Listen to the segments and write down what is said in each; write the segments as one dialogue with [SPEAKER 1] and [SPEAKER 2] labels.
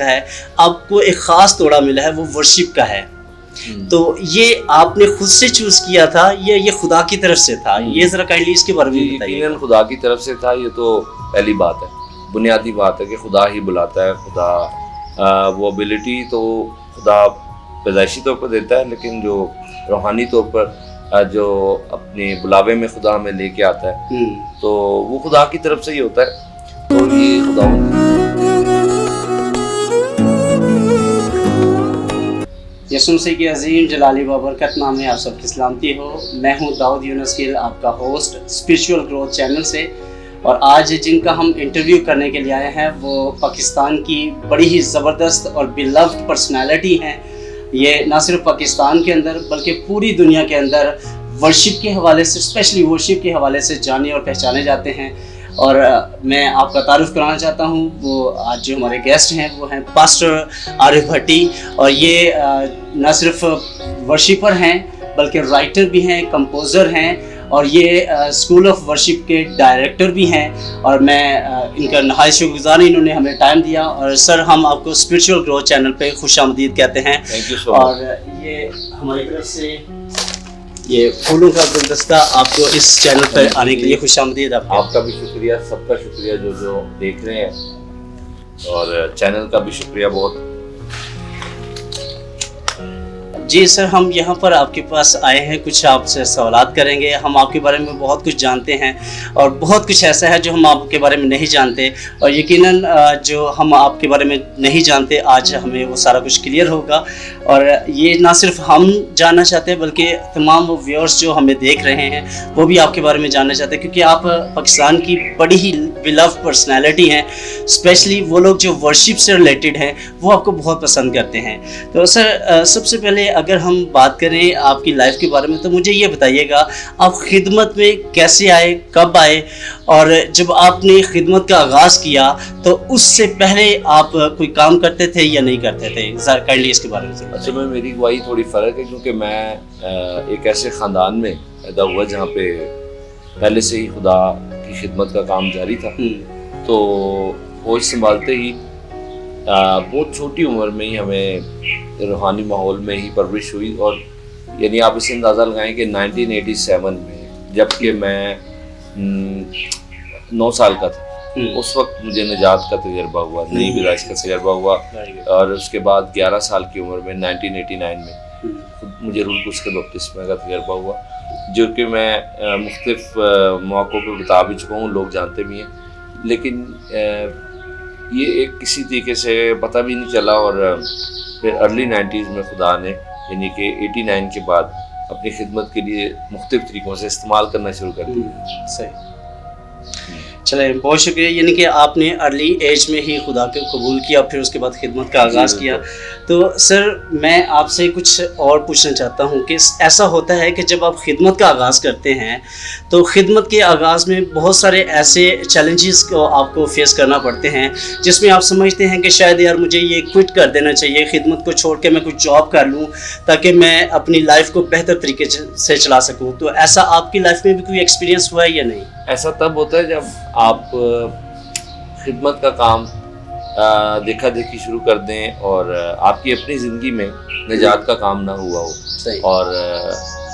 [SPEAKER 1] کا ہے, آپ کو ایک خاص توڑا ملا ہے, وہ ورشپ کا ہے. تو یہ آپ نے خود سے چوز کیا تھا یا یہ خدا کی طرف سے تھا؟ یہ ذرا کائنڈلی اس کے بارے میں بتائیے.
[SPEAKER 2] یقیناً خدا کی طرف سے تھا. یہ تو پہلی بات ہے, بنیادی بات ہے کہ خدا ہی بلاتا ہے. خدا وہ ابیلٹی تو خدا پیدائشی طور پر دیتا ہے, لیکن جو روحانی طور پر جو اپنے بلاوے میں خدا ہمیں لے کے آتا ہے تو وہ خدا کی طرف سے ہی ہوتا ہے. تو یہ خدا
[SPEAKER 1] یسوع مسیح کی عظیم جلالی بابرکت نام میں آپ سب کی سلامتی ہو. میں ہوں داؤد یونس گل, آپ کا ہوسٹ اسپرچول گروتھ چینل سے. اور آج جن کا ہم انٹرویو کرنے کے لیے آئے ہیں وہ پاکستان کی بڑی ہی زبردست اور بیلوڈ پرسنالٹی ہیں. یہ نہ صرف پاکستان کے اندر بلکہ پوری دنیا کے اندر ورشپ کے حوالے سے, اسپیشلی ورشپ کے حوالے سے جانے اور پہچانے جاتے ہیں. اور میں آپ کا تعارف کرانا چاہتا ہوں, وہ آج جو ہمارے گیسٹ ہیں وہ ہیں پاسٹر عارف بھٹی. اور یہ نہ صرف ورشپر ہیں بلکہ رائٹر بھی ہیں, کمپوزر ہیں, اور یہ اسکول آف ورشپ کے ڈائریکٹر بھی ہیں. اور میں ان کا نہایت شکر گزار, انہوں نے ہمیں ٹائم دیا. اور سر, ہم آپ کو اسپرچول گروتھ چینل پہ خوش آمدید کہتے ہیں. اور یہ ہماری طرف سے یہ پھولوں کا گلدستہ آپ کو اس چینل پر آنے کے لیے خوش آمدید.
[SPEAKER 2] آپ کا بھی شکریہ, سب کا شکریہ جو دیکھ رہے ہیں, اور چینل کا بھی شکریہ بہت.
[SPEAKER 1] جی سر, ہم یہاں پر آپ کے پاس آئے ہیں, کچھ آپ سے سوالات کریں گے. ہم آپ کے بارے میں بہت کچھ جانتے ہیں اور بہت کچھ ایسا ہے جو ہم آپ کے بارے میں نہیں جانتے, اور یقیناً جو ہم آپ کے بارے میں نہیں جانتے آج ہمیں وہ سارا کچھ کلیئر ہوگا. اور یہ نہ صرف ہم جاننا چاہتے ہیں بلکہ تمام وہ ویورز جو ہمیں دیکھ رہے ہیں وہ بھی آپ کے بارے میں جاننا چاہتے ہیں, کیونکہ آپ پاکستان کی بڑی ہی بیلوڈ پرسنالٹی ہیں. اسپیشلی وہ لوگ جو ورشپ سے ریلیٹڈ ہیں وہ آپ کو بہت پسند کرتے ہیں. تو سر, سب سے پہلے اگر ہم بات کریں آپ کی لائف کے بارے میں تو مجھے یہ بتائیے گا, آپ خدمت میں کیسے آئے, کب آئے, اور جب آپ نے خدمت کا آغاز کیا تو اس سے پہلے آپ کوئی کام کرتے تھے یا نہیں کرتے تھے؟ ذرا کائنڈلی اس کے بارے میں.
[SPEAKER 2] اصل میں میری گواہی تھوڑی فرق ہے, کیونکہ میں ایک ایسے خاندان میں پیدا ہوا جہاں پہ پہلے سے ہی خدا کی خدمت کا کام جاری تھا. تو ہوش سنبھالتے ہی بہت چھوٹی عمر میں ہی ہمیں روحانی ماحول میں ہی پرورش ہوئی. اور یعنی آپ اسے اندازہ لگائیں کہ 1987 میں جب کہ میں 9 سال کا تھا, اس وقت مجھے نجات کا تجربہ ہوا, نئی پیدائش کا تجربہ ہوا. اور اس کے بعد 11 سال کی عمر میں 1989 میں مجھے روح القدس کے بپتسمہ کا تجربہ ہوا, جو کہ میں مختلف موقعوں پہ بتا بھی چکا ہوں, لوگ جانتے بھی ہیں. لیکن یہ ایک کسی طریقے سے پتہ بھی نہیں چلا, اور پھر ارلی 90s میں خدا نے یعنی کہ 89 کے بعد اپنی خدمت کے لیے مختلف طریقوں سے استعمال کرنا شروع کر دیا.
[SPEAKER 1] صحیح, چلیں بہت شکریہ. یعنی کہ آپ نے ارلی ایج میں ہی خدا کو قبول کیا, پھر اس کے بعد خدمت کا آغاز کیا. تو سر, میں آپ سے کچھ اور پوچھنا چاہتا ہوں کہ ایسا ہوتا ہے کہ جب آپ خدمت کا آغاز کرتے ہیں تو خدمت کے آغاز میں بہت سارے ایسے چیلنجز کو آپ کو فیس کرنا پڑتے ہیں جس میں آپ سمجھتے ہیں کہ شاید یار مجھے یہ کوئٹ کر دینا چاہیے, خدمت کو چھوڑ کے میں کچھ جاب کر لوں تاکہ میں اپنی لائف کو بہتر طریقے سے چلا سکوں. تو ایسا آپ کی لائف میں بھی کوئی ایکسپیرینس ہوا ہے یا نہیں؟
[SPEAKER 2] ایسا تب ہوتا ہے جب آپ خدمت کا کام دیکھا دیکھی شروع کر دیں اور آپ کی اپنی زندگی میں نجات کا کام نہ ہوا ہو, اور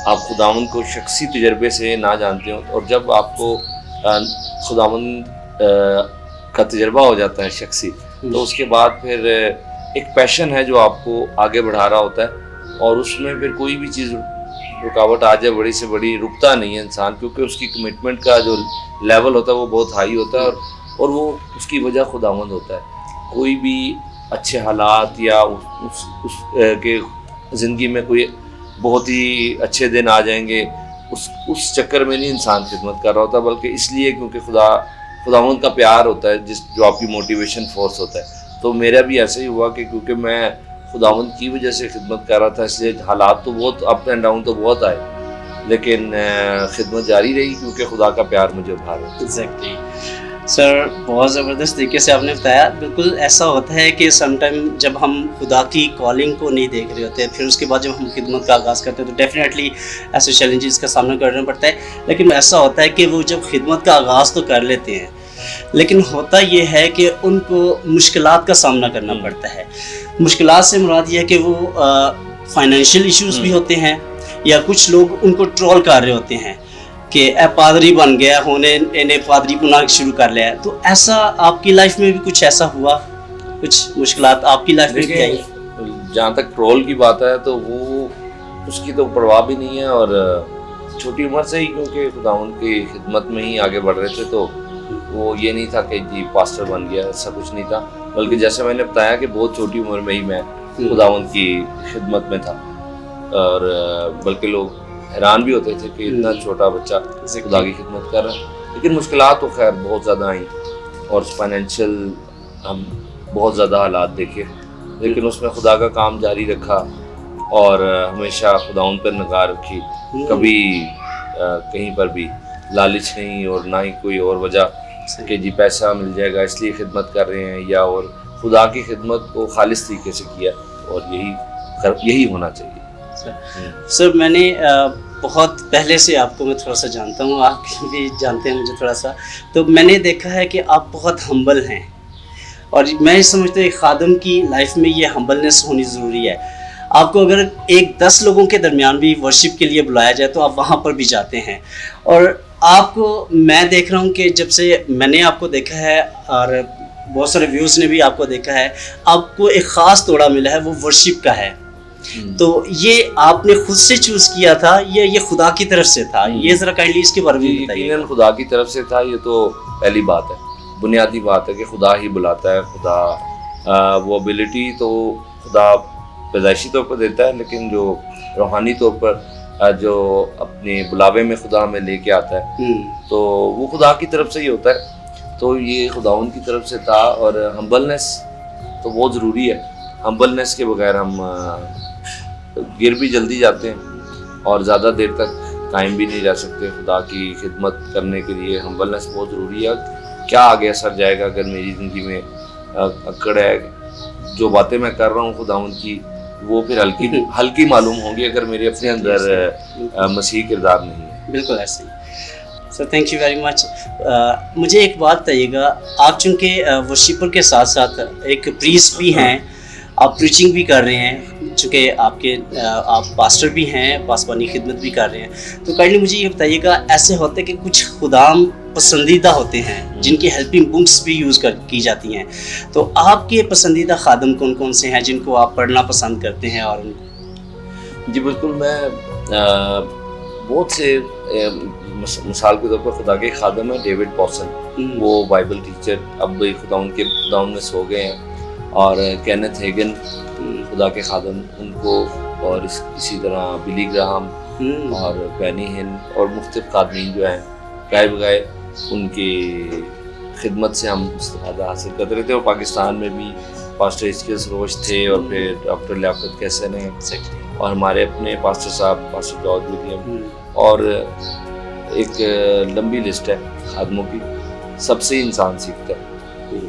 [SPEAKER 2] آپ خداوند کو شخصی تجربے سے نہ جانتے ہو. اور جب آپ کو خداوند کا تجربہ ہو جاتا ہے شخصی, تو اس کے بعد پھر ایک پیشن ہے جو آپ کو آگے بڑھا رہا ہوتا ہے, اور اس میں پھر کوئی بھی چیز رکاوٹ آ جائے بڑی سے بڑی, رکتا نہیں ہے انسان, کیونکہ اس کی کمٹمنٹ کا جو لیول ہوتا ہے وہ بہت ہائی ہوتا ہے, اور وہ اس کی وجہ خداوند ہوتا ہے. کوئی بھی اچھے حالات یا اس کے زندگی میں کوئی بہت ہی اچھے دن آ جائیں گے, اس چکر میں نہیں انسان خدمت کر رہا ہوتا, بلکہ اس لیے کیونکہ خداوند کا پیار ہوتا ہے جو آپ کی موٹیویشن فورس ہوتا ہے. تو میرا بھی ایسا ہی ہوا کہ کیونکہ میں خداوند کی وجہ سے خدمت کر رہا تھا, اس لیے حالات تو بہت اپ اینڈ ڈاؤن تو بہت آئے, لیکن خدمت جاری رہی کیونکہ خدا کا پیار مجھے ابھارا.
[SPEAKER 1] ایگزیکٹلی سر, بہت زبردست طریقے سے آپ نے بتایا. بالکل ایسا ہوتا ہے کہ سم ٹائم جب ہم خدا کی کالنگ کو نہیں دیکھ رہے ہوتے, پھر اس کے بعد جب ہم خدمت کا آغاز کرتے ہیں تو ڈیفینیٹلی ایسے چیلنجز کا سامنا کرنا پڑتا ہے. لیکن ایسا ہوتا ہے کہ وہ جب خدمت کا آغاز تو کر لیتے ہیں لیکن ہوتا یہ ہے کہ ان کو مشکلات کا سامنا کرنا پڑتا ہے. مشکلات سے مراد یہ ہے کہ وہ فائنینشیل ایشوز بھی ہوتے ہیں, یا کچھ لوگ ان کو ٹرول کر رہے ہوتے ہیں کہ اے پادری بن گیا ہونے انہیں پادری بنا شروع کر لیا. تو ایسا آپ کی لائف میں بھی کچھ ایسا ہوا, کچھ مشکلات آپ کی لائف میں بھی آئی؟
[SPEAKER 2] جہاں تک ٹرول کی بات ہے تو وہ اس کی تو پرواہ بھی نہیں ہے, اور چھوٹی عمر سے ہی کیونکہ خداوند کی خدمت میں ہی آگے بڑھ رہے تھے, تو وہ یہ نہیں تھا کہ جی پاسٹر بن گیا, ایسا کچھ نہیں تھا. بلکہ جیسے میں نے بتایا کہ بہت چھوٹی عمر میں ہی میں خداوند کی خدمت میں تھا, اور بلکہ لوگ حیران بھی ہوتے تھے کہ اتنا چھوٹا بچہ خدا کی خدمت کر رہا ہے. لیکن مشکلات تو خیر بہت زیادہ آئیں, اور فائنینشیل ہم بہت زیادہ حالات دیکھے, لیکن اس میں خدا کا کام جاری رکھا, اور ہمیشہ خداوند پر نگاہ رکھی. کبھی کہیں پر بھی لالچ نہیں, اور نہ ہی کوئی اور وجہ کہ جی پیسہ مل جائے گا اس لیے خدمت کر رہے ہیں, یا اور خدا کی خدمت کو خالص طریقے سے کیا, اور یہی ہونا چاہیے.
[SPEAKER 1] سر میں نے بہت پہلے سے آپ کو میں تھوڑا سا جانتا ہوں, آپ بھی جانتے ہیں مجھے تھوڑا سا, تو میں نے دیکھا ہے کہ آپ بہت ہمبل ہیں, اور میں سمجھتا ہوں ایک خادم کی لائف میں یہ ہمبلنس ہونی ضروری ہے. آپ کو اگر 10 لوگوں کے درمیان بھی ورشپ کے لیے بلایا جائے تو آپ وہاں پر بھی جاتے ہیں. اور آپ کو میں دیکھ رہا ہوں کہ جب سے میں نے آپ کو دیکھا ہے, اور بہت سارے ویوز نے بھی آپ کو دیکھا ہے, آپ کو ایک خاص توڑا ملا ہے, وہ ورشپ کا ہے. تو یہ آپ نے خود سے چوز کیا تھا یا یہ خدا کی طرف سے تھا؟ یہ ذرا کائنڈلی اس کے بارے میں بتائیے.
[SPEAKER 2] یقیناً خدا کی طرف سے تھا, یہ تو پہلی بات ہے, بنیادی بات ہے کہ خدا ہی بلاتا ہے. خدا وہ ابیلٹی تو خدا پیدائشی طور پر دیتا ہے, لیکن جو روحانی طور پر جو اپنے بلاوے میں خدا ہمیں لے کے آتا ہے تو وہ خدا کی طرف سے ہی ہوتا ہے. تو یہ خداوند کی طرف سے تھا, اور ہمبلنس تو بہت ضروری ہے. ہمبلنس کے بغیر ہم گر بھی جلدی جاتے ہیں, اور زیادہ دیر تک قائم بھی نہیں رہ سکتے. خدا کی خدمت کرنے کے لیے ہمبلنس بہت ضروری ہے. کیا آگے اثر جائے گا اگر میری زندگی میں اکڑ ہے, جو باتیں میں کر رہا ہوں خداوند کی, وہ پھر ہلکی معلوم ہوں گی اگر میرے اپنے اندر مسیح کردار نہیں ہے.
[SPEAKER 1] بالکل ایسے ہی. Sir thank you very much. مجھے ایک بات بتائیے گا, آپ چونکہ ورشپر کے ساتھ ساتھ ایک پریسٹ بھی ہیں, آپ پریچنگ بھی کر رہے ہیں, چونکہ آپ پاسٹر بھی ہیں, پاسبانی خدمت بھی کر رہے ہیں, تو کائنڈلی مجھے یہ بتائیے گا, ایسے ہوتے کہ کچھ خدام پسندیدہ ہوتے ہیں جن کی ہیلپنگ بکس بھی یوز کی جاتی ہیں, تو آپ کے پسندیدہ خادم کون کون سے ہیں جن کو آپ پڑھنا پسند کرتے ہیں؟ اور
[SPEAKER 2] جی بالکل, میں بہت سے مثال کے طور پر خدا کے خادم ہیں ڈیوڈ پوسن, وہ بائبل ٹیچر اب خداوند میں سو گئے ہیں, اور کینتھ ہیگن خدا کے خادم, ان کو, اور اسی طرح بلی گراہم اور بینی ہن اور مختلف خادمین جو ہیں گائے بگائے ان کی خدمت سے ہم استفادہ حاصل کرتے رہتے. اور پاکستان میں بھی پاسٹر اسکیل سروش تھے, اور پھر ڈاکٹر لیاقت کیسن ہیں, اور ہمارے اپنے پاسٹر صاحب پاسٹر جارج ولیم, اور ایک لمبی لسٹ ہے خادموں کی. سب سے انسان سیکھتا ہے.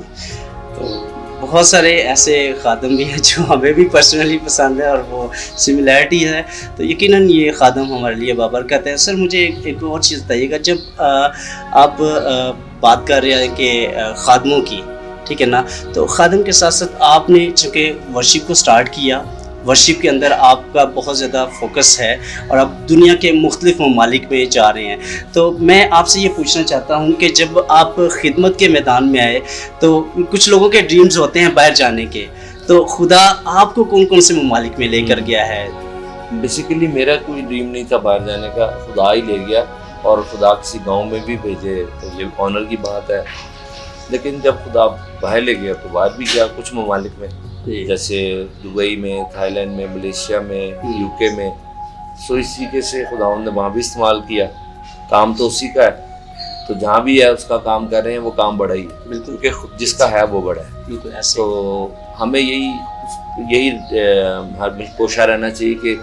[SPEAKER 1] تو بہت سارے ایسے خادم بھی ہیں جو ہمیں بھی پرسنلی پسند ہے, اور وہ سملیرٹی ہے, تو یقیناً یہ خادم ہمارے لیے بابرکت ہے. سر مجھے ایک اور چیز بتائیے گا, جب آپ بات کر رہے ہیں کہ خادموں کی, ٹھیک ہے نا, تو خادم کے ساتھ ساتھ آپ نے چونکہ ورشپ کو سٹارٹ کیا, ورشپ کے اندر آپ کا بہت زیادہ فوکس ہے, اور آپ دنیا کے مختلف ممالک میں جا رہے ہیں, تو میں آپ سے یہ پوچھنا چاہتا ہوں کہ جب آپ خدمت کے میدان میں آئے تو کچھ لوگوں کے ڈریمز ہوتے ہیں باہر جانے کے, تو خدا آپ کو کون کون سے ممالک میں لے کر گیا ہے؟
[SPEAKER 2] بیسیکلی میرا کوئی ڈریم نہیں تھا باہر جانے کا, خدا ہی لے گیا, اور خدا کسی گاؤں میں بھی بھیجے تو یہ آنر کی بات ہے. لیکن جب خدا باہر لے گیا تو باہر بھی گیا کچھ ممالک میں, جیسے دبئی میں, تھائی لینڈ میں, ملیشیا میں, یو کے میں. سو اس طریقے سے خداوند نے وہاں بھی استعمال کیا. کام تو اسی کا ہے, تو جہاں بھی ہے اس کا کام کر رہے ہیں, وہ کام بڑا ہی ہے, بالکل, کہ جس کا ہے وہ بڑا ہے. تو ہمیں یہی کوشاں رہنا چاہیے کہ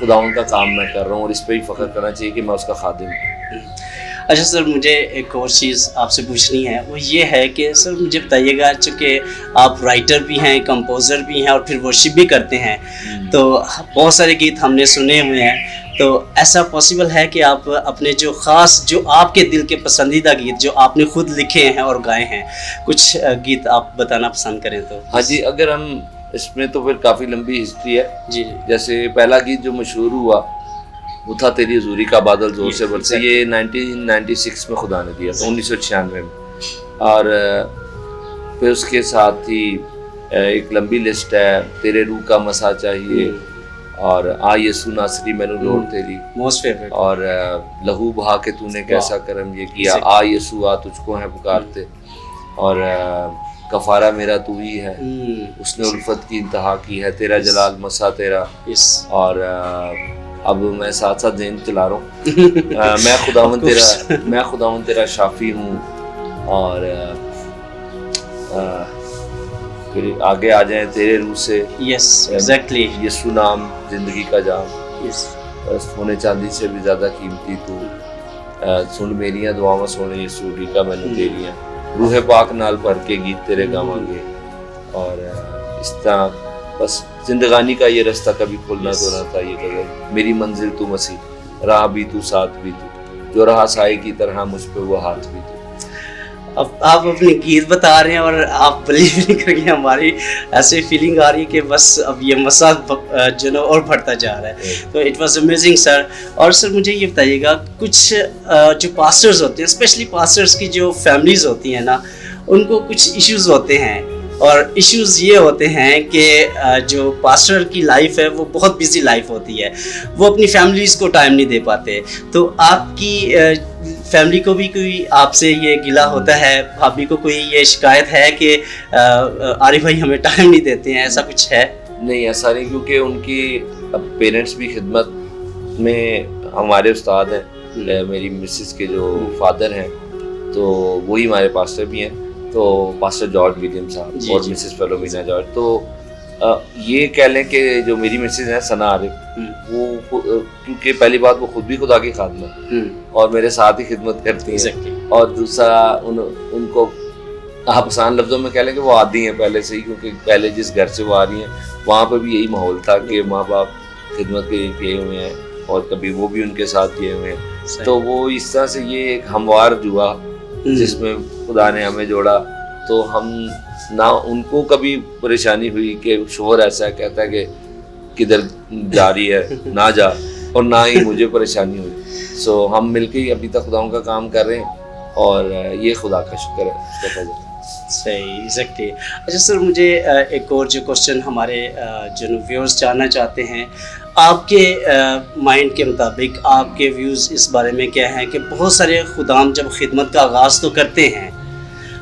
[SPEAKER 2] خداوند کا کام میں کر رہا ہوں, اور اس پہ ہی فخر کرنا چاہیے کہ میں اس کا خادم ہوں.
[SPEAKER 1] اچھا سر, مجھے ایک اور چیز آپ سے پوچھنی ہے, وہ یہ ہے کہ سر مجھے بتائیے گا, چونکہ آپ رائٹر بھی ہیں, کمپوزر بھی ہیں, اور پھر ورشپ بھی کرتے ہیں, تو بہت سارے گیت ہم نے سنے ہوئے ہیں, تو ایسا پاسبل ہے کہ آپ اپنے جو خاص جو آپ کے دل کے پسندیدہ گیت جو آپ نے خود لکھے ہیں اور گائے ہیں کچھ گیت آپ بتانا پسند کریں تو؟
[SPEAKER 2] ہاں جی، اگر ہم اس میں تو پھر کافی لمبی ہسٹری ہے
[SPEAKER 1] جی
[SPEAKER 2] جیسے پہلا گیت جو مشہور ہوا وہ تھا تیری حضوری کا بادل زور سے برسے، یہ 1996 میں خدا نے دیا تھا، 1996 میں، اور پھر اس کے ساتھ ہی ایک لمبی لسٹ ہے، تیرے روح کا مسا چاہیے، اور آ یسو ناصری میں نے لوڑ تیری،
[SPEAKER 1] موسٹ فیوریٹ،
[SPEAKER 2] اور لہو بہا کے تو نے کیسا کرم یہ کیا، آ یسوع آ تجھ کو ہیں پکارتے، اور کفارہ میرا تو ہی ہے، اس نے الفت کی انتہا کی ہے، تیرا جلال مسا تیرا، اور اب میں ساتھ ساتھ ذہن چلا رہا ہوں، میں خداوند تیرا شافی ہوں، اور پھر آگے آ جائیں تیرے روح سے،
[SPEAKER 1] یس ایگزیکٹلی،
[SPEAKER 2] یسوع نام زندگی کا جام، سونے چاندی سے بھی زیادہ قیمتی تو، سن میریاں دعاواں سونے یسوع کا میں نے تیریاں، روح پاک نال بھر کے گیت تیرے گاواں گے، اور اس طرح بس زندگانی کا یہ رستہ کبھی کھولنا تو نہ تھا، یہ غزل، میری منزل تو مسیح، راہ بھی تو ساتھ بھی تو، جو رہا سائے کی طرح مجھ پہ وہ ہاتھ بھی تو۔
[SPEAKER 1] اب آپ اپنے گیت بتا رہے ہیں اور آپ بلیو نہیں کریں گے، ہماری ایسی فیلنگ آ رہی ہے کہ بس اب یہ مسا جو نا اور بڑھتا جا رہا ہے، تو اٹ واز امیزنگ سر۔ اور سر مجھے یہ بتائیے گا، کچھ جو پاسٹرز ہوتے ہیں، اسپیشلی پاسٹرز کی جو فیملیز ہوتی ہیں نا، ان کو کچھ ایشوز ہوتے ہیں، اور ایشوز یہ ہوتے ہیں کہ جو پاسٹر کی لائف ہے وہ بہت بزی لائف ہوتی ہے، وہ اپنی فیملیز کو ٹائم نہیں دے پاتے، تو آپ کی فیملی کو بھی کوئی آپ سے یہ گلہ ہوتا ہے، بھابھی کو کوئی یہ شکایت ہے کہ عارف بھائی ہمیں ٹائم نہیں دیتے ہیں، ایسا کچھ ہے؟
[SPEAKER 2] نہیں، ایسا نہیں، کیونکہ ان کی پیرنٹس بھی خدمت میں ہمارے استاد ہیں، میری مسز کے جو فادر ہیں تو وہی ہمارے پاسٹر بھی ہیں، تو پاسٹر جارج ولیم صاحب اور مسز فیلومینا جارج، تو یہ کہہ لیں کہ جو میری مسز ہیں ثنا عارف، وہ کیونکہ پہلی بات وہ خود بھی خدا کی خادمہ اور میرے ساتھ ہی خدمت کرتی ہیں، اور دوسرا ان کو آپ آسان لفظوں میں کہہ لیں کہ وہ عادی ہیں پہلے سے ہی، کیونکہ پہلے جس گھر سے وہ آ رہی ہیں وہاں پہ بھی یہی ماحول تھا کہ ماں باپ خدمت کے لیے کیے ہوئے ہیں، اور کبھی وہ بھی ان کے ساتھ کیے ہوئے ہیں، تو وہ اس طرح سے یہ ایک ہموار جوا جس میں خدا نے ہمیں جوڑا، تو ہم نہ ان کو کبھی پریشانی ہوئی کہ شوہر ایسا کہتا ہے کہ کدھر جا رہی ہے نہ جا، اور نہ ہی مجھے پریشانی ہوئی، سو ہم مل کے ہی ابھی تک خداؤں کا کام کر رہے ہیں، اور یہ خدا کا شکر ہے، اس کا فضل۔
[SPEAKER 1] صحیح، ایگزیکٹلی۔ اچھا سر، مجھے ایک اور جو کوشچن ہمارے جو ویورز جاننا چاہتے ہیں، آپ کے مائنڈ کے مطابق آپ کے ویوز اس بارے میں کیا ہیں کہ بہت سارے خدام جب خدمت کا آغاز تو کرتے ہیں،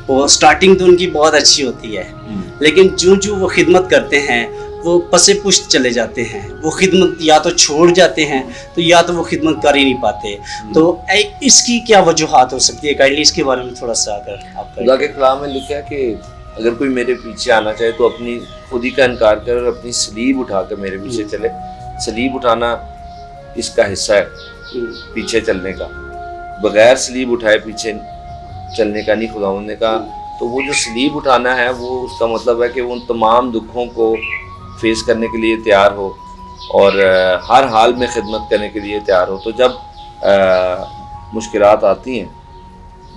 [SPEAKER 1] وہ سٹارٹنگ تو ان کی بہت اچھی ہوتی ہے، لیکن جو وہ خدمت کرتے ہیں وہ پس پشت چلے جاتے ہیں، وہ خدمت یا تو چھوڑ جاتے ہیں تو یا تو وہ خدمت کر ہی نہیں پاتے، تو اس کی کیا وجوہات ہو سکتی ہے؟ کائنڈلی اس کے بارے میں تھوڑا سا اگر آپ
[SPEAKER 2] خدا کے کلام میں لکھا ہے کہ اگر کوئی میرے پیچھے آنا چاہے تو اپنی خود ہی کا انکار کرے اور اپنی سلیب اٹھا کر میرے پیچھے چلے۔ سلیب اٹھانا اس کا حصہ ہے پیچھے چلنے کا، بغیر سلیب اٹھائے پیچھے چلنے کا نہیں خداوند نے کہا، تو وہ جو سلیب اٹھانا ہے وہ اس کا مطلب ہے کہ وہ ان تمام دکھوں کو فیس کرنے کے لیے تیار ہو اور ہر حال میں خدمت کرنے کے لیے تیار ہو، تو جب مشکلات آتی ہیں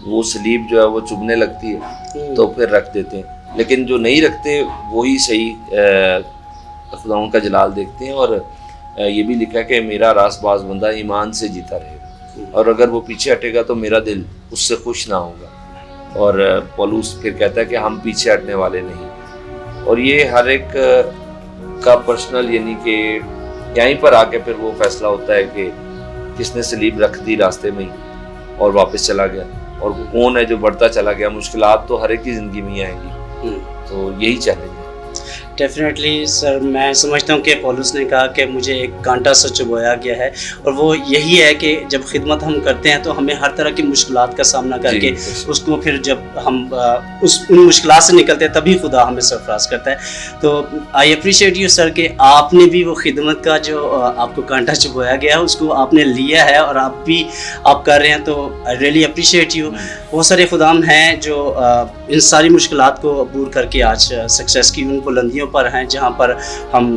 [SPEAKER 2] وہ سلیب جو ہے وہ چبھنے لگتی ہے تو پھر رکھ دیتے ہیں، لیکن جو نہیں رکھتے وہی صحیح خداوند کا جلال دیکھتے ہیں، اور یہ بھی لکھا ہے کہ میرا راست باز بندہ ایمان سے جیتا رہے گا، اور اگر وہ پیچھے ہٹے گا تو میرا دل اس سے خوش نہ ہوگا، اور پولوس پھر کہتا ہے کہ ہم پیچھے ہٹنے والے نہیں، اور یہ ہر ایک کا پرسنل، یعنی کہ یہیں پر آ کے پھر وہ فیصلہ ہوتا ہے کہ کس نے سلیب رکھ دی راستے میں ہی اور واپس چلا گیا، اور کون ہے جو بڑھتا چلا گیا۔ مشکلات تو ہر ایک کی زندگی میں آئیں گی، تو یہی چیلنج ہے۔
[SPEAKER 1] ڈیفینیٹلی سر، میں سمجھتا ہوں کہ پولس نے کہا کہ مجھے ایک کانٹا سے چبویا گیا ہے، اور وہ یہی ہے کہ جب خدمت ہم کرتے ہیں تو ہمیں ہر طرح کی مشکلات کا سامنا کر کے اس کو پھر جب ہم ان مشکلات سے نکلتے ہیں تبھی خدا ہمیں سرفراز کرتا ہے۔ تو آئی اپریشیٹ یو سر کہ آپ نے بھی وہ خدمت کا جو آپ کو کانٹا چبویا گیا ہے اس کو آپ نے لیا ہے اور آپ بھی آپ کر رہے ہیں، تو آئی ریئلی اپریشیٹ یو۔ بہت سارے خدام ہیں جو ان ساری مشکلات کو عبور کر کے آج سکسیس کی ان بلندیوں پر ہیں جہاں پر ہم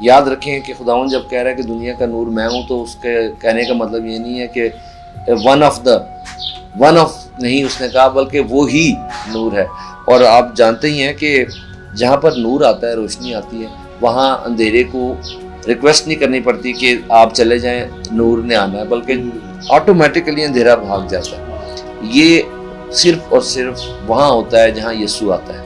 [SPEAKER 2] یاد رکھیں کہ خداوند جب کہہ رہا ہے کہ دنیا کا نور میں ہوں تو اس کے کہنے کا مطلب یہ نہیں ہے کہ ون آف نہیں اس نے کہا، بلکہ وہی نور ہے۔ اور آپ جانتے ہی ہیں کہ جہاں پر نور آتا ہے، روشنی آتی ہے، وہاں اندھیرے کو ریکویسٹ نہیں کرنی پڑتی کہ آپ چلے جائیں، نور نے آنا ہے، بلکہ آٹومیٹکلی اندھیرا بھاگ جاتا ہے۔ یہ صرف اور صرف وہاں ہوتا ہے جہاں یسوع آتا ہے۔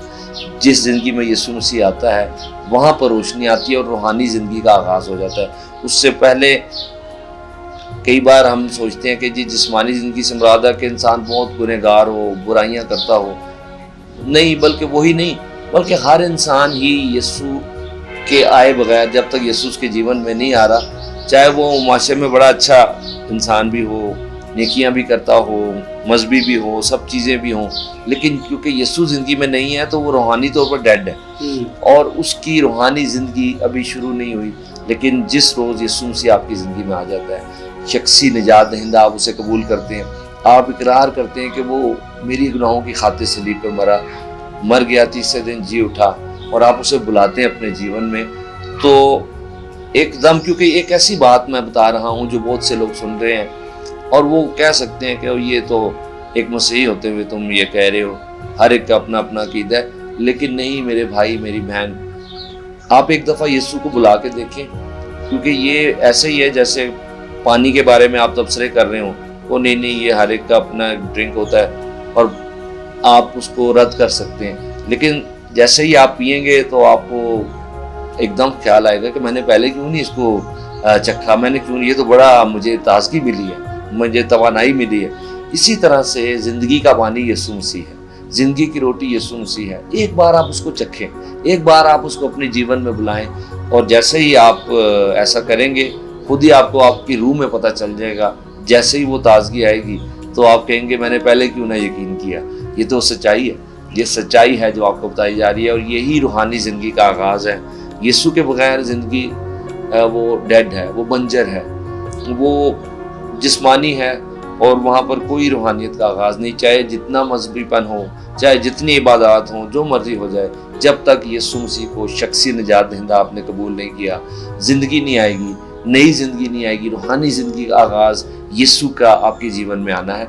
[SPEAKER 2] جس زندگی میں یسوع مسیح آتا ہے وہاں پر روشنی آتی ہے اور روحانی زندگی کا آغاز ہو جاتا ہے۔ اس سے پہلے کئی بار ہم سوچتے ہیں کہ جی جسمانی زندگی سے مراد ہے کہ انسان بہت گنہگار ہو، برائیاں کرتا ہو، نہیں، بلکہ وہی نہیں، بلکہ ہر انسان ہی یسوع کے آئے بغیر، جب تک یسوع کے جیون میں نہیں آ رہا، چاہے وہ معاشرے میں بڑا اچھا انسان بھی ہو، نیکیاں بھی کرتا ہو، مذہبی بھی ہو، سب چیزیں بھی ہوں، لیکن کیونکہ یسوع زندگی میں نہیں ہے تو وہ روحانی طور پر ڈیڈ ہے اور اس کی روحانی زندگی ابھی شروع نہیں ہوئی۔ لیکن جس روز یسوع مسیح آپ کی زندگی میں آ جاتا ہے، شخصی نجات دہندہ، آپ اسے قبول کرتے ہیں، آپ اقرار کرتے ہیں کہ وہ میری گناہوں کی خاطر صلیب پہ مر گیا، تیسرے دن جی اٹھا، اور آپ اسے بلاتے ہیں اپنے جیون میں، تو ایک دم، کیونکہ ایک ایسی بات میں بتا رہا ہوں جو بہت سے لوگ سن رہے ہیں اور وہ کہہ سکتے ہیں کہ یہ تو ایک مسیحی ہوتے ہوئے تم یہ کہہ رہے ہو، ہر ایک کا اپنا اپنا عقیدہ ہے، لیکن نہیں میرے بھائی، میری بہن، آپ ایک دفعہ یسوع کو بلا کے دیکھیں، کیونکہ یہ ایسے ہی ہے جیسے پانی کے بارے میں آپ تبصرے کر رہے ہوں، وہ نہیں یہ ہر ایک کا اپنا ڈرنک ہوتا ہے اور آپ اس کو رد کر سکتے ہیں، لیکن جیسے ہی آپ پئیں گے تو آپ کو ایک دم خیال آئے گا کہ میں نے پہلے کیوں نہیں اس کو چکھا، میں نے کیوں، یہ تو بڑا مجھے تازگی ملی ہے، مجھے توانائی ملی ہے۔ اسی طرح سے زندگی کا پانی یسوع مسیح ہے، زندگی کی روٹی یسوع مسیح ہے۔ ایک بار آپ اس کو چکھیں، ایک بار آپ اس کو اپنے جیون میں بلائیں، اور جیسے ہی آپ ایسا کریں گے، خود ہی آپ کو آپ کی روح میں پتہ چل جائے گا، جیسے ہی وہ تازگی آئے گی تو آپ کہیں گے میں نے پہلے کیوں نہ یقین کیا۔ یہ تو سچائی ہے، یہ سچائی ہے جو آپ کو بتائی جا رہی ہے، اور یہی روحانی زندگی کا آغاز ہے۔ یسوع کے بغیر زندگی وہ ڈیڈ ہے، وہ بنجر ہے، وہ جسمانی ہے، اور وہاں پر کوئی روحانیت کا آغاز نہیں، چاہے جتنا مذہبی پن ہو، چاہے جتنی عبادات ہوں، جو مرضی ہو جائے، جب تک یسوع مسیح کو شخصی نجات دہندہ آپ نے قبول نہیں کیا، زندگی نہیں آئے گی، نئی زندگی نہیں آئے گی۔ روحانی زندگی کا آغاز یسوع کا آپ کے جیون میں آنا ہے۔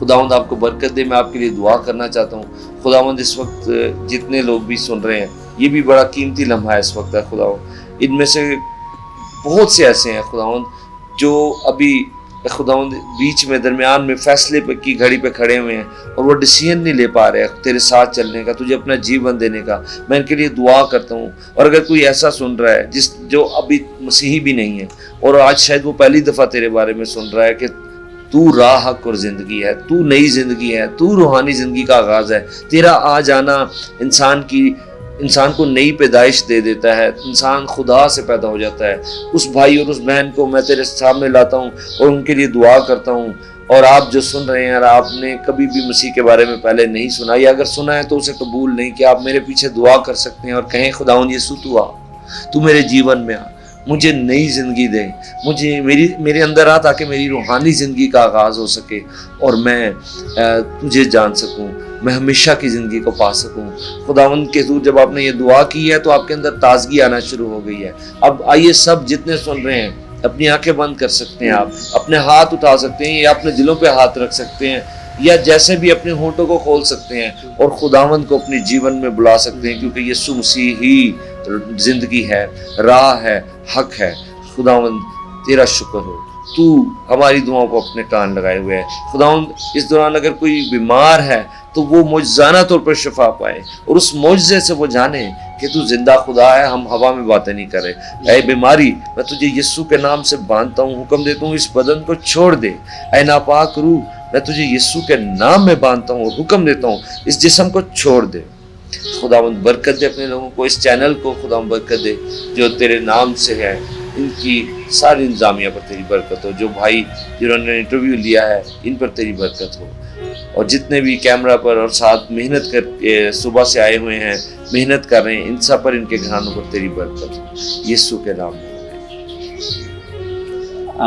[SPEAKER 2] خداوند آپ کو برکت دے۔ میں آپ کے لیے دعا کرنا چاہتا ہوں۔ خداوند اس وقت جتنے لوگ بھی سن رہے ہیں، یہ بھی بڑا قیمتی لمحہ ہے اس وقت ہے خداوند، ان میں سے بہت سے ایسے ہیں خداوند جو ابھی خداوند بیچ میں درمیان میں فیصلے کی گھڑی پہ کھڑے ہوئے ہیں اور وہ ڈیسیژن نہیں لے پا رہے تیرے ساتھ چلنے کا، تجھے اپنا جیون دینے کا۔ میں ان کے لیے دعا کرتا ہوں، اور اگر کوئی ایسا سن رہا ہے جو ابھی مسیحی بھی نہیں ہے اور آج شاید وہ پہلی دفعہ تیرے بارے میں سن رہا ہے کہ تو راہ، حق اور زندگی ہے، تو نئی زندگی ہے، تو روحانی زندگی کا آغاز ہے، تیرا آ جانا انسان کو نئی پیدائش دے دیتا ہے، انسان خدا سے پیدا ہو جاتا ہے۔ اس بھائی اور اس بہن کو میں تیرے سامنے لاتا ہوں اور ان کے لیے دعا کرتا ہوں۔ اور آپ جو سن رہے ہیں اور آپ نے کبھی بھی مسیح کے بارے میں پہلے نہیں سنا، یا اگر سنا ہے تو اسے قبول نہیں کیا، آپ میرے پیچھے دعا کر سکتے ہیں اور کہیں خداوند یسوع تو آ، تو میرے جیون میں آ، مجھے نئی زندگی دے، مجھے میرے اندر آ، تاکہ میری روحانی زندگی کا آغاز ہو سکے اور میں تجھے جان سکوں، میں ہمیشہ کی زندگی کو پا سکوں۔ خداوند کے حضور جب آپ نے یہ دعا کی ہے تو آپ کے اندر تازگی آنا شروع ہو گئی ہے۔ اب آئیے سب جتنے سن رہے ہیں اپنی آنکھیں بند کر سکتے ہیں، آپ اپنے ہاتھ اٹھا سکتے ہیں یا اپنے دلوں پہ ہاتھ رکھ سکتے ہیں، یا جیسے بھی اپنے ہونٹوں کو کھول سکتے ہیں اور خداوند کو اپنے جیون میں بلا سکتے ہیں، کیونکہ یسوع مسیح ہی زندگی ہے، راہ ہے، حق ہے۔ خداوند تیرا شکر ہو، تو ہماری دعاؤں کو اپنے کان لگائے ہوئے ہے۔ خداوند اس دوران اگر کوئی بیمار ہے تو وہ معجزانہ طور پر شفا پائے، اور اس معجزے سے وہ جانے کہ تو زندہ خدا ہے، ہم ہوا میں باتیں نہیں کر رہے۔ اے بیماری، میں تجھے یسوع کے نام سے باندھتا ہوں، حکم دیتا ہوں اس بدن کو چھوڑ دے۔ اے ناپاک روح، میں تجھے یسوع کے نام میں باندھتا ہوں اور حکم دیتا ہوں اس جسم کو چھوڑ دے۔ خداوند برکت دے اپنے لوگوں کو، اس چینل کو خداوند برکت دے جو تیرے نام سے ہے، ان کی ساری انتظامیہ پر تیری برکت ہو، جو بھائی جنہوں نے انٹرویو لیا ہے ان پر تیری برکت ہو، اور جتنے بھی کیمرہ پر اور ساتھ محنت کر کے صبح سے آئے ہوئے ہیں، محنت کر رہے ہیں، ان سب پر، ان کے گھرانوں پر تیری برکت ہو، یسوع کے نام میں۔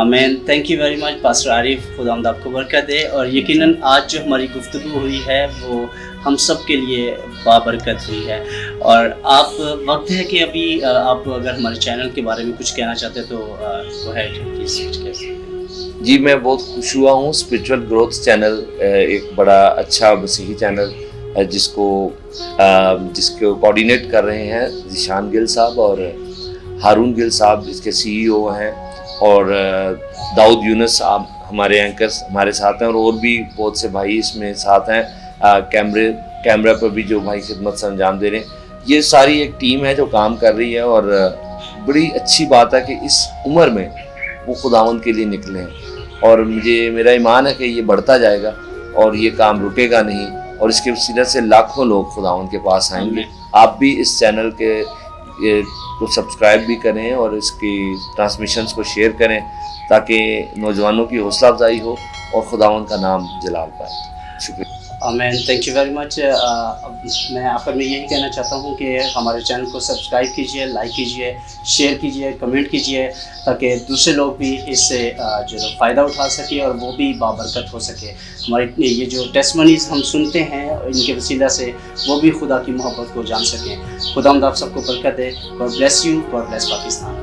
[SPEAKER 1] آمین۔ Thank you very much pastor Arif, خداوند آپ کو برکت دے۔ اور یقیناً آج جو ہماری گفتگو ہوئی ہے وہ ہم سب کے لیے بابرکت ہوئی ہے. اور آپ وقت ہے کہ ابھی آپ اگر ہمارے چینل کے بارے میں کچھ کہنا چاہتے ہیں تو وہ ہے پلیز کچھ کہہ سکتے ہیں.
[SPEAKER 2] جی میں بہت خوش ہوا ہوں. اسپریچول گروتھ چینل ایک بڑا اچھا مسیحی چینل ہے جس کو کوآرڈینیٹ کر رہے ہیں ذیشان گل صاحب اور ہارون گل صاحب اس کے CEO ہیں, اور داؤد یونس آپ ہمارے اینکرز ہمارے ساتھ ہیں, اور بھی بہت سے بھائی اس میں ساتھ ہیں. کیمرہ پر بھی جو بھائی خدمت سے انجام دے رہے ہیں. یہ ساری ایک ٹیم ہے جو کام کر رہی ہے, اور بڑی اچھی بات ہے کہ اس عمر میں وہ خداوند کے لیے نکلے ہیں, اور میرا ایمان ہے کہ یہ بڑھتا جائے گا اور یہ کام رکے گا نہیں, اور اس کے وسیلے سے لاکھوں لوگ خداوند کے پاس آئیں گے. آپ بھی اس چینل کو سبسکرائب بھی کریں اور اس کی ٹرانسمیشنز کو شیئر کریں تاکہ نوجوانوں کی حوصلہ افزائی ہو اور خداوند کا نام جلال پائے. شکریہ.
[SPEAKER 1] آمین. تھینک یو ویری مچ. میں آخر میں یہی کہنا چاہتا ہوں کہ ہمارے چینل کو سبسکرائب کیجیے, لائک کیجیے, شیئر کیجیے, کمنٹ کیجیے تاکہ دوسرے لوگ بھی اس سے جو فائدہ اٹھا سکے اور وہ بھی بابرکت ہو سکے. ہماری یہ جو ٹیسٹمنیز ہم سنتے ہیں ان کے وسیلہ سے وہ بھی خدا کی محبت کو جان سکیں. خداوند آپ سب کو برکت دے. God bless you. God bless Pakistan.